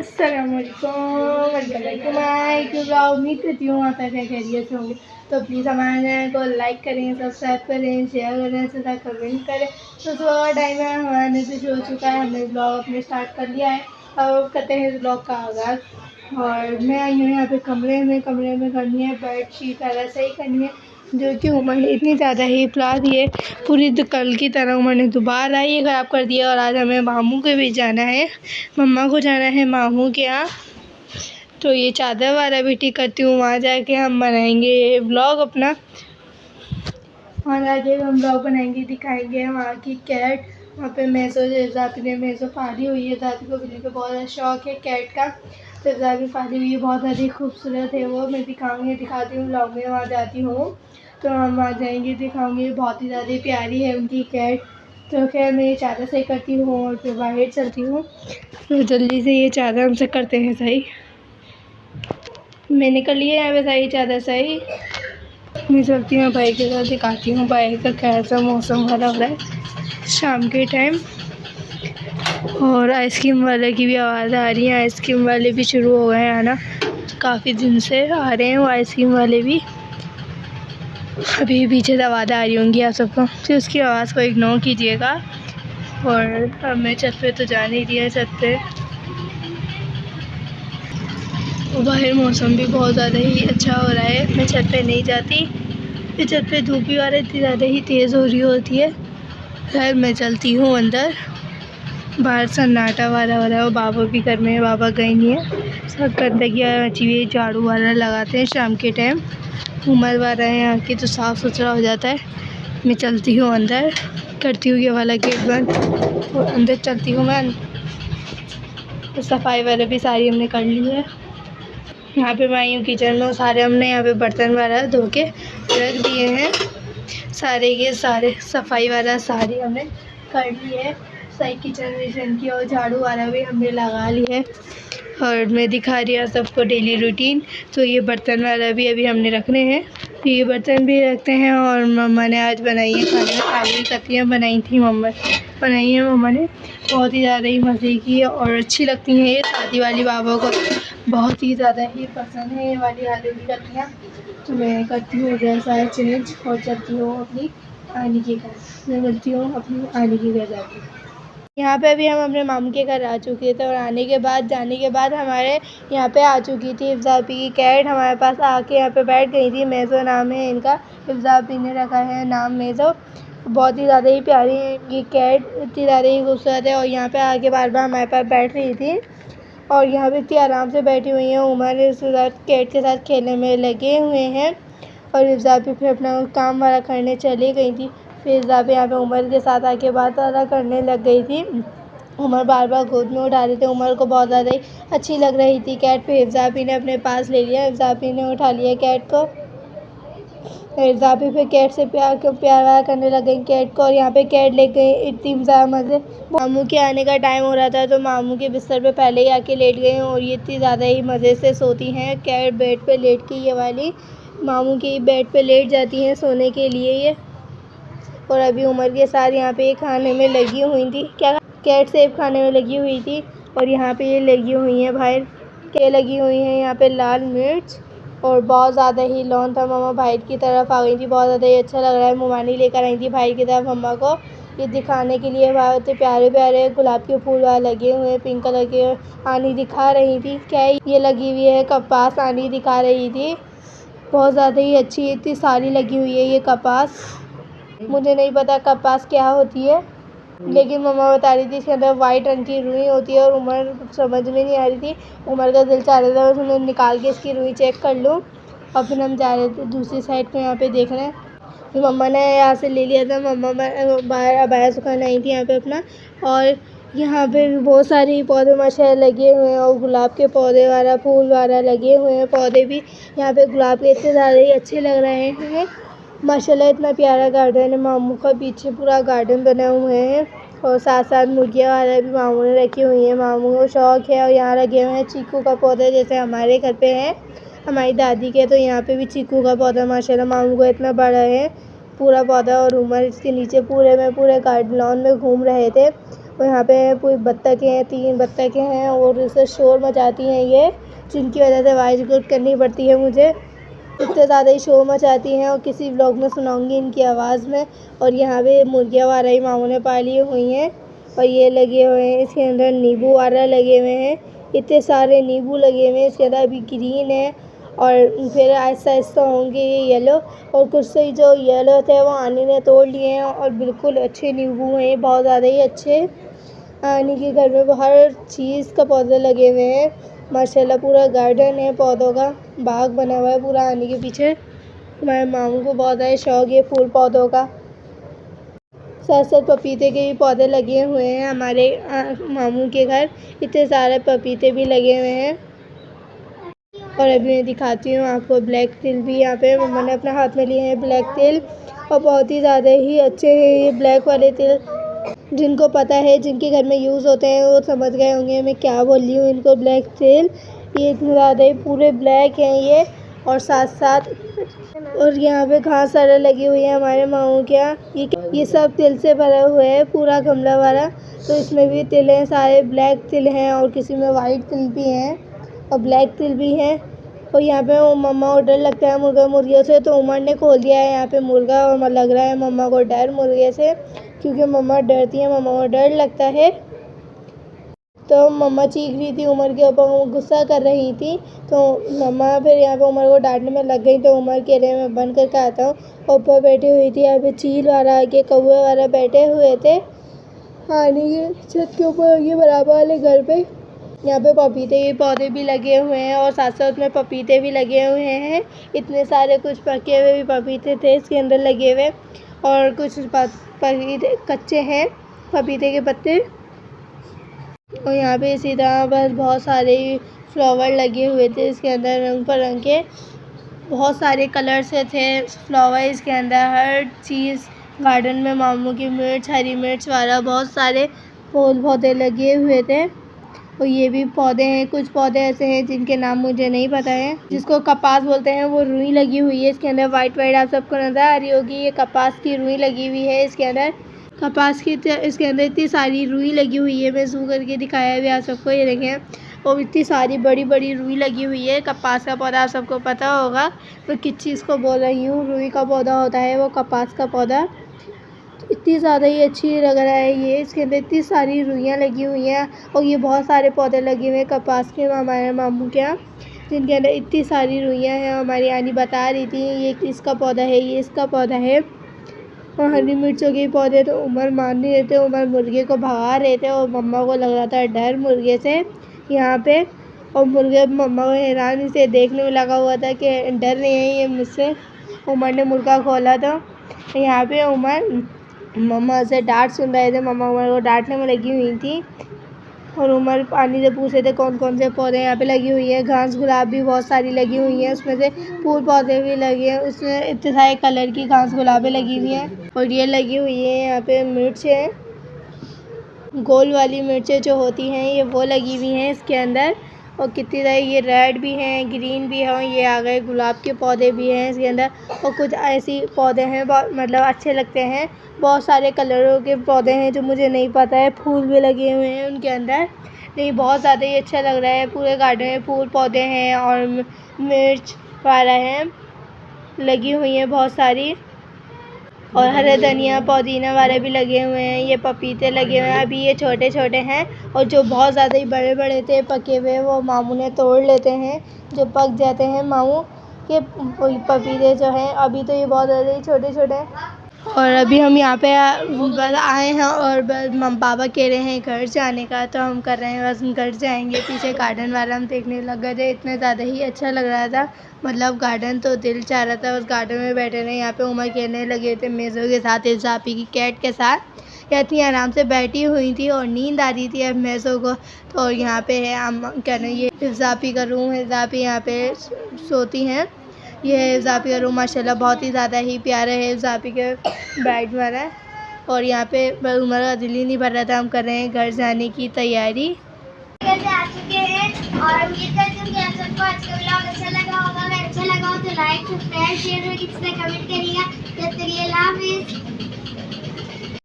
अस्सलामुअलैकुम, welcome back to my blog. उम्मीद करती हूँ आप क्या खैरियत से होंगे। तो प्लीज़ हमारे चैनल को लाइक करें, सब्सक्राइब करें, शेयर करें तथा कमेंट करें। तो सुबह टाइम है, हमारा नृत्य हो चुका है, हमने ब्लॉग अपने स्टार्ट कर लिया है। अब करते हैं इस ब्लॉग का आगाज़। और मैं आई हूँ यहाँ पे कमरे में करनी है बेड शीट वगैरह सही करनी है, जो कि उमर ने इतनी ज़्यादा ही फैला दी है पूरी कल की तरह। उमर ने दोबारा ये ख़राब कर दिया। और आज हमें मामू के भी जाना है, मम्मा को जाना है मामू के यहाँ। तो ये चादर वाला भी ठीक करती हूँ, वहाँ जाके हम बनाएंगे व्लॉग अपना। वहाँ जाके हम व्लॉग बनाएंगे, दिखाएंगे वहाँ की कैट। वहाँ पे मैसो जाती ने मैसो पाली हुई है, जाती को बिल्ली को बहुत ज़्यादा शौक है कैट का। तो जाती पाली हुई है, बहुत ज़्यादा खूबसूरत है वो। मैं दिखाती हूँ व्लॉग में, वहाँ जाती हूँ तो हम वहाँ जाएंगे, दिखाऊंगी। बहुत ही ज़्यादा प्यारी है उनकी कैट। तो खैर मैं ये चादर सही करती हूँ और फिर बाहर चलती हूँ। तो जल्दी से ये चादर हमसे करते हैं सही। मैंने कर लिया यहाँ पे सही चादर सही। मैं चलती हूँ भाई के साथ, दिखाती हूँ भाई का कैसा मौसम वाला हो रहा है शाम के टाइम। और आइसक्रीम वाले की भी आवाज़ आ रही है, आइसक्रीम वाले भी शुरू हो गए हैं आना, काफ़ी दिन से आ रहे हैं वो आइसक्रीम वाले भी। अभी पीछे से आवाज़ आ रही होंगी आप सबको, तो उसकी आवाज़ को इग्नोर कीजिएगा। और हमें छत पे तो जा नहीं दिया, छत पे बाहर मौसम भी बहुत ज़्यादा ही अच्छा हो रहा है। मैं छत पे नहीं जाती, फिर छत पे धूप भी वाले इतनी ज़्यादा ही तेज़ हो रही होती है। खैर मैं चलती हूँ अंदर। बाहर सन्नाटा वाला हो रहा है, और बाबा भी घर में है, बाबा गए नहीं है। सब गंदगी मची हुई है, झाड़ू वाला लगाते हैं शाम के टाइम। उमर वाला है यहाँ की, तो साफ़ सुथरा हो जाता है। मैं चलती हूँ अंदर, करती हूँ ये वाला गेट बंद और अंदर चलती हूँ मैं। तो सफाई वाला भी सारी हमने कर ली है। यहाँ पे मैं आई हूँ किचन में, सारे हमने यहाँ पे बर्तन वाला धो के रख दिए हैं। सारे के सारे सफाई वाला सारी हमने कर ली है सही, किचन विचन की। और झाड़ू वाला भी हमने लगा ली है। और मैं दिखा रही हूँ सबको डेली रूटीन। तो ये बर्तन वाला भी अभी हमने रखने हैं, तो ये बर्तन भी रखते हैं। और मम्मा ने आज बनाई है खाने में, आलू की कतलियाँ बनाई थी बनाई है मम्मा ने, बहुत ही ज़्यादा ही मज़े की और अच्छी लगती हैं ये। शादी वाली बाबा को बहुत ही ज़्यादा ही पसंद है ये वाली आलू की कतलियाँ। तो मैं करती हूँ जैसा चेंज और चलती हूँ अपनी आने के घर। मैं मिलती हूँ अपनी आने के घर जाती हूँ। यहाँ पे अभी हम अपने मामू के घर आ चुके थे, और आने के बाद जाने के बाद हमारे यहाँ पे आ चुकी थी इफ्ज़ापी की कैट। हमारे पास आके यहाँ पे बैठ गई थी। मेज़ो नाम है इनका, इफ्ज़ापी ने रखा है नाम मेज़ो। बहुत ही ज़्यादा ही प्यारी है ये कैट, इतनी ज़्यादा ही खूबसूरत है। और यहाँ पे आके बार बार हमारे पास बैठ रही थी, और यहाँ पे इतनी आराम से बैठी हुई हैं। उमर इसके साथ कैट के साथ खेलने में लगे हुए हैं, और इफ्ज़ापी फिर अपना काम वाला करने चली गई थी। फिर इफ्ज़ापी यहाँ पे उमर के साथ आके बात वाला करने लग गई थी। उमर बार बार गोद में उठा रहे थे, उमर को बहुत ज़्यादा ही अच्छी लग रही थी कैट। फिर इफ्ज़ापी ने अपने पास ले लिया, इफ्ज़ापी ने उठा लिया कैट को। इफ्ज़ापी फिर कैट से प्यार करने लग गई कैट को। और यहाँ पे कैट ले गई इतनी ज़्यादा मज़े। मामू के आने का टाइम हो रहा था, तो मामू के बिस्तर पे पहले ही आके लेट गए, और ये इतनी ज़्यादा ही मज़े से सोती हैं कैट बेड पे लेट के। ये वाली मामू की बेड पे लेट जाती हैं सोने के लिए ये। और अभी उमर के साथ यहाँ पे खाने में लगी हुई थी, क्या कैट सेब खाने में लगी हुई थी। और यहाँ पे ये लगी हुई हैं बाहर के लगी हुई हैं यहाँ पे लाल मिर्च। और बहुत ज़्यादा ही लॉन था, मम्मा भाई की तरफ आ गई थी। बहुत ज़्यादा ही अच्छा लग रहा है, मुमानी लेकर आई थी भाई की तरफ मम्मा को ये दिखाने के लिए। बहुत प्यारे प्यारे गुलाब के फूल वहाँ लगे हुए हैं, पिंक कलर के। आनी दिखा रही थी क्या ये लगी हुई है कपास, आनी दिखा रही थी। बहुत ज़्यादा ही अच्छी इतनी सारी लगी हुई है ये कपास। मुझे नहीं पता कपास क्या होती है, लेकिन मम्मा बता रही थी इसके अंदर वाइट रंग की रुई होती है। और उमर समझ में नहीं आ रही थी, उमर का दिल चाह रहा था बस उन्हें निकाल के इसकी रुई चेक कर लूँ। और फिर हम जा रहे थे दूसरी साइड को, यहाँ पे देख रहे हैं। फिर मम्मा ने यहाँ से ले लिया था, मम्मा बाहर अबाया सुखाने आई थी यहाँ पे अपना। और यहाँ पे भी बहुत सारे पौधे माशाल्लाह लगे हुए हैं, और गुलाब के पौधे वाला फूल वाला लगे हुए हैं। पौधे भी यहाँ पे गुलाब के इतने ज़्यादा ही अच्छे लग रहे हैं माशाल्लाह। इतना प्यारा गार्डन है, मामू का पीछे पूरा गार्डन बना हुए हैं। और साथ साथ मुर्गियाँ वाला भी मामू ने रखी हुई है, मामू को शौक़ है। और यहाँ लगे हुए हैं चीकू का पौधा, जैसे हमारे घर पे है हमारी दादी के, तो यहाँ पे भी चीकू का पौधा माशाल्लाह मामू को इतना बड़ा है पूरा पौधा। और उमर इसके नीचे पूरे गार्डन लॉन में घूम रहे थे। और यहाँ पे पूरी बत्तखें हैं, 3 बत्तखें हैं और इससे शोर मचाती हैं ये, जिनकी वजह से वॉइस रिकॉर्ड करनी पड़ती है मुझे। इतने ज़्यादा ही शोर मचाती हैं और किसी व्लॉग में सुनाऊंगी इनकी आवाज़ में। और यहाँ पे मुर्गियाँ वगैरह ही मामू ने पाली हुई हैं और ये लगे हुए हैं, इसके अंदर नींबू वगैरह लगे हुए हैं, इतने सारे नींबू लगे हुए हैं। इसके अंदर अभी ग्रीन है और फिर आहिस्ता आहिस्ता होंगे ये येलो, और कुछ से जो येलो थे वो आनी ने तोड़ लिए हैं और बिल्कुल अच्छे नींबू हैं, बहुत ज़्यादा ही अच्छे। आनी के घर में हर चीज़ का पौधे लगे हुए हैं माशाल्लाह, पूरा गार्डन है, पौधों का बाग बना हुआ है पूरा आनी के पीछे। हमारे मामू को बहुत ज़्यादा शौक है फूल पौधों का। साथ साथ पपीते के भी पौधे लगे हुए हैं हमारे मामू के घर, इतने सारे पपीते भी लगे हुए हैं। और अभी मैं दिखाती हूँ आपको ब्लैक तिल भी, यहाँ पे मम्मा ने अपने हाथ में लिए हैं ब्लैक तिल, और बहुत ही ज़्यादा ही अच्छे हैं ये ब्लैक वाले तिल। जिनको पता है, जिनके घर में यूज़ होते हैं, वो समझ गए होंगे मैं क्या बोल रही हूँ। इनको ब्लैक तिल, ये इतने ज़्यादा ही पूरे ब्लैक हैं ये, और साथ साथ और यहाँ पे घास सारा लगी हुई है हमारे मामू के यहाँ। ये सब तिल से भरा हुआ है पूरा गमला वाला, तो इसमें भी तिल हैं, सारे ब्लैक तिल हैं और किसी में वाइट तिल भी हैं और ब्लैक तिल भी हैं। और यहाँ पे मम्मा को डर लगता है मुर्गा मुर्गियों से, तो उमर ने खोल दिया है यहाँ पे मुर्गा, और लग रहा है मम्मा को डर मुर्गे से, क्योंकि मम्मा डरती है, मम्मा को डर लगता है। तो मम्मा चीख रही थी उमर के ऊपर, गुस्सा कर रही थी, तो मम्मा फिर यहाँ पे उमर को डांटने में लग गई। तो उमर कह रहे मैं बंद करके आता हूँ। ऊपर बैठी हुई थी, यहाँ पे चील वाला के कौवे वाला बैठे हुए थे आने के छत के ऊपर, ये बराबर वाले घर पे। यहाँ पे पपीते के पौधे भी लगे हुए हैं और साथ साथ में पपीते भी लगे हुए हैं। इतने सारे कुछ पके हुए भी पपीते थे इसके अंदर लगे हुए, और कुछ पपीते कच्चे हैं पपीते के पत्ते। और यहाँ पे इसी तरह बस बहुत सारे फ्लावर लगे हुए थे इसके अंदर, रंग बिरंग के बहुत सारे कलर से थे फ्लावर इसके अंदर। हर चीज़ गार्डन में मामू की मिर्च, हरी मिर्च वाला बहुत सारे फूल पौधे लगे हुए थे। और ये भी पौधे हैं, कुछ पौधे ऐसे हैं जिनके नाम मुझे नहीं पता है, जिसको कपास बोलते हैं। वो रुई लगी हुई है इसके अंदर, वाइट वाइट आप सबको नज़र आ रही होगी, ये कपास की रुई लगी हुई है इसके अंदर। कपास की इसके अंदर इतनी सारी रुई लगी हुई है, मैं जूम करके दिखाया भी आप सबको, ये देखें। और इतनी सारी बड़ी बड़ी रुई लगी हुई है। कपास का पौधा आप सबको पता होगा मैं किस चीज़ को बोल रही हूँ, रुई का पौधा होता है वो, कपास का पौधा। तो इतनी ज़्यादा ही अच्छी लग रहा है ये, इसके अंदर इतनी सारी रुइयाँ लगी हुई हैं। और ये बहुत सारे पौधे लगे हुए हैं कपास के हमारे मामू के यहाँ, जिनके अंदर इतनी सारी रुइयाँ हैं। हमारी यानी बता रही थी ये इसका पौधा है, ये इसका पौधा है। और हरी मिर्चों के पौधे तो उमर मान नहीं रहे थे, उमर मुर्गे को भगा रहे थे और मम्मा को लग रहा था डर मुर्गे से यहाँ पे। और मुर्गे मम्मा को हैरान से देखने में लगा हुआ था कि डर रहे हैं ये मुझसे। उमर ने मुर्गा खोला तो यहाँ पे उमर मम्मा से डांट सुन रहे थे, मम्मा उमर को डांटने में लगी हुई थी। और उमर पानी से पूछ रहे थे कौन कौन से पौधे यहाँ पे लगी हुई है। घास गुलाब भी बहुत सारी लगी हुई है, उसमें से फूल पौधे भी लगे हैं, उसमें इतने सारे कलर की घास गुलाबें लगी हुई हैं। और ये लगी हुई है यहाँ पे मिर्च है, गोल वाली मिर्चें जो होती हैं ये वो लगी हुई हैं इसके अंदर। और कितनी सारी ये रेड भी हैं, ग्रीन भी हैं, ये आ गए गुलाब के पौधे भी हैं इसके अंदर। और कुछ ऐसी पौधे हैं मतलब अच्छे लगते हैं, बहुत सारे कलरों के पौधे हैं जो मुझे नहीं पता है। फूल भी लगे हुए हैं उनके अंदर, नहीं बहुत ज़्यादा ही अच्छा लग रहा है। पूरे गार्डन में फूल पौधे हैं और मिर्च वाला है लगी हुई हैं बहुत सारी, और हरा धनिया पुदीना वाले भी लगे हुए हैं। ये पपीते लगे हुए हैं, अभी ये छोटे छोटे हैं, और जो बहुत ज़्यादा ही बड़े बड़े थे पके हुए वो मामू ने तोड़ लेते हैं, जो पक जाते हैं मामू के पपीते जो हैं। अभी तो ये बहुत ज़्यादा ही छोटे छोटे हैं। और अभी हम यहाँ पे आए हैं और पापा कह रहे हैं घर जाने का, तो हम कर रहे हैं बस हम घर जाएंगे। पीछे गार्डन वाला हम देखने लग गए थे, इतना ज़्यादा ही अच्छा लग रहा था, मतलब गार्डन तो दिल चाह रहा था उस गार्डन में बैठे रहे। यहाँ पे उमर खेलने लगे थे मेज़ों के साथ, इज़ापी की कैट के साथ। या इतनी आराम से बैठी हुई थी और नींद आ रही थी अब मेज़ों को। तो यहाँ पे है हम क्या ना, ये इज़ापी का रूम है, इज़ापी यहाँ पे सोती हैं। ये है इज़ापी का रूम, माशाल्लाह बहुत ही ज़्यादा ही प्यारा है इज़ापी के बेड वाला। और यहाँ पे उमर का दिल ही नहीं भर रहा था, हम कर रहे हैं घर जाने की तैयारी। घर से आ चुके हैं और उम्मीद करती हूँ कि आप सबको आज का व्लॉग अच्छा लगा होगा। अगर अच्छा लगा हो तो लाइक सब्सक्राइब शेयर और किसी से कमेंट करिएगा। जब तक के लिए अल्लाह हाफिज़।